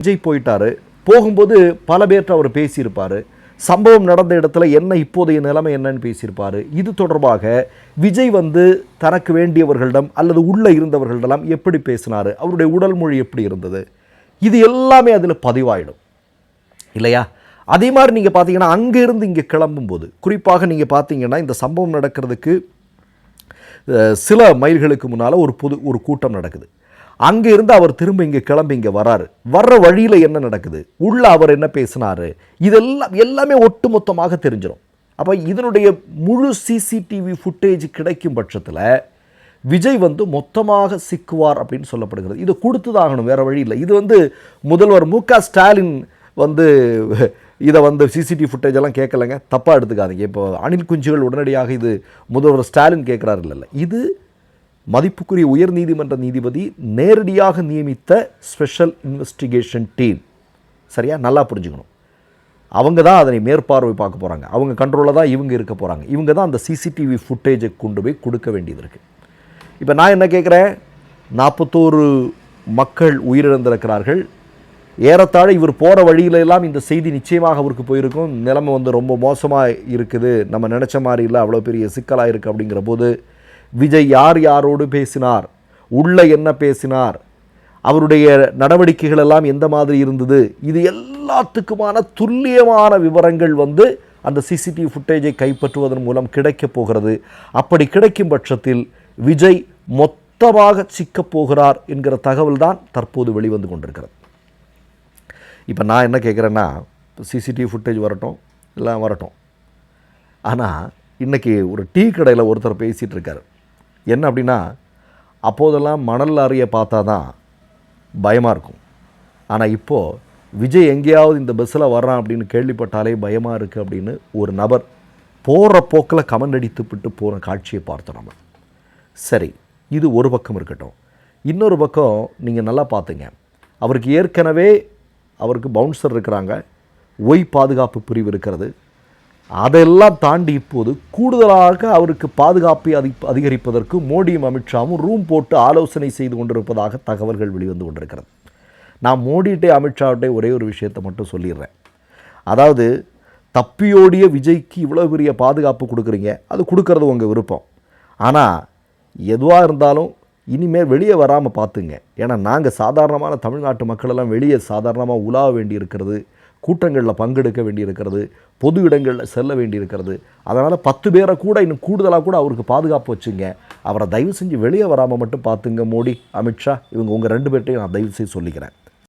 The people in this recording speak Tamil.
விஜய் போயிட்டாரு. போகும்போது பல பேர்கிட்ட அவர் பேசியிருப்பார். சம்பவம் நடந்த இடத்துல என்ன இப்போதைய நிலைமை என்னன்னு பேசியிருப்பார். இது தொடர்பாக விஜய் தனக்கு வேண்டியவர்களிடம் அல்லது உள்ளே இருந்தவர்களிடம் எப்படி பேசினார், அவருடைய உடல் மொழி எப்படி இருந்தது, இது எல்லாமே அதில் பதிவாயிடும் இல்லையா? அதே மாதிரி நீங்கள் பார்த்தீங்கன்னா அங்கேருந்து இங்கே கிளம்பும்போது, குறிப்பாக நீங்கள் பார்த்தீங்கன்னா இந்த சம்பவம் நடக்கிறதுக்கு சில மைல்களுக்கு முன்னால் ஒரு கூட்டம் நடக்குது. அங்கே இருந்து அவர் திரும்ப இங்கே கிளம்பி இங்கே வர்ற வழியில் என்ன நடக்குது, உள்ள அவர் என்ன பேசினார், இதெல்லாம் எல்லாமே ஒட்டுமொத்தமாக தெரிஞ்சிடும். அப்போ இதனுடைய முழு சிசிடிவி ஃபுட்டேஜ் கிடைக்கும் பட்சத்தில் விஜய் மொத்தமாக சிக்குவார் அப்படின்னு சொல்லப்படுகிறது. இதை கொடுத்துதாகணும், வேறு வழி இல்லை. இது முதல்வர் மு.க. ஸ்டாலின் இதை சிசிடிவி ஃபுட்டேஜ் எல்லாம் கேட்கலைங்க, தப்பாக எடுத்துக்காதீங்க. இப்போ அணில் குஞ்சுகள் உடனடியாக இது முதல்வர் ஸ்டாலின் கேட்குறாரு இல்லை, இது மதிப்புக்குரிய உயர்நீதிமன்ற நீதிபதி நேரடியாக நியமித்த ஸ்பெஷல் இன்வெஸ்டிகேஷன் டீம். சரியா, நல்லா புரிஞ்சுக்கணும். அவங்க தான் அதனை மேற்பார்வை பார்க்க போகிறாங்க, அவங்க கண்ட்ரோலில் தான் இவங்க இருக்க போகிறாங்க. இவங்க தான் அந்த சிசிடிவி ஃபுட்டேஜை கொண்டு போய் கொடுக்க வேண்டியது இருக்குது. இப்போ நான் என்ன கேட்குறேன், 41 மக்கள் உயிரிழந்திருக்கிறார்கள். ஏறத்தாழ இவர் போகிற வழியிலெல்லாம் இந்த செய்தி நிச்சயமாக அவருக்கு போயிருக்கும். நிலைமை ரொம்ப மோசமாக இருக்குது, நம்ம நினச்ச மாதிரி இல்லை, அவ்வளோ பெரிய சிக்கலாக இருக்குது. அப்படிங்கிற போது விஜய் யாரோடு பேசினார், உள்ளே என்ன பேசினார், அவருடைய நடவடிக்கைகள் எல்லாம் எந்த மாதிரி இருந்தது, இது எல்லாத்துக்குமான துல்லியமான விவரங்கள் அந்த சிசிடிவி ஃபுட்டேஜை கைப்பற்றுவதன் மூலம் கிடைக்கப் போகிறது. அப்படி கிடைக்கும் பட்சத்தில் விஜய் மொத்தமாக சிக்கப் போகிறார் என்கிற தகவல் தான் தற்போது வெளிவந்து கொண்டிருக்கிறது. இப்போ நான் என்ன கேட்குறேன்னா, சிசிடிவி ஃபுட்டேஜ் வரட்டும், எல்லாம் வரட்டும். ஆனால் இன்றைக்கி ஒரு டீ கடையில் ஒருத்தர் பேசிகிட்டு இருக்கார். என்ன அப்படின்னா, அப்போதெல்லாம் மணல் லாரியை பார்த்தா தான் பயமாக இருக்கும், ஆனால் இப்போது விஜய் எங்கேயாவது இந்த பஸ்ஸில் வர்றான் அப்படின்னு கேள்விப்பட்டாலே பயமாக இருக்குது அப்படின்னு ஒரு நபர் போகிற போக்கில் கமெண்ட் அடித்துவிட்டு போகிற காட்சியை பார்த்தோம் நம்ம. சரி, இது ஒரு பக்கம் இருக்கட்டும். இன்னொரு பக்கம் நீங்கள் நல்லா பார்த்துங்க, அவருக்கு ஏற்கனவே பவுன்சர் இருக்கிறாங்க, ஒய் பாதுகாப்பு பிரிவு இருக்கிறது. அதெல்லாம் தாண்டி இப்போது கூடுதலாக அவருக்கு பாதுகாப்பை அதிகரிப்பதற்கு மோடியும் அமித்ஷாவும் ரூம் போட்டு ஆலோசனை செய்து கொண்டிருப்பதாக தகவல்கள் வெளிவந்து கொண்டிருக்கிறது. நான் மோடிகிட்டே அமித்ஷாவிட்டே ஒரே ஒரு விஷயத்தை மட்டும் சொல்லிடுறேன். அதாவது, தப்பியோடிய விஜய்க்கு இவ்வளோ பெரிய பாதுகாப்பு கொடுக்குறீங்க, அது கொடுக்கறது உங்கள் விருப்பம். ஆனால் எதுவாக இருந்தாலும் இனிமேல் வெளியே வராமல் பார்த்துங்க. ஏன்னா நாங்கள் சாதாரணமான தமிழ்நாட்டு மக்களெல்லாம் வெளியே சாதாரணமாக உலாவ வேண்டியிருக்கிறது, கூட்டங்களில் பங்கெடுக்க வேண்டியிருக்கிறது, பொது இடங்களில் செல்ல வேண்டியிருக்கிறது. அதனால் 10 பேரை கூட இன்னும் கூடுதலாக கூட அவருக்கு பாதுகாப்பு வச்சுங்க. அவரை தயவு செஞ்சு வெளியே வராமல் மட்டும் பார்த்துங்க. மோடி, அமித்ஷா, இவங்க உங்கள் 2 பேர்ட்டையும் நான் தயவு செய்து சொல்லிக்கிறேன்.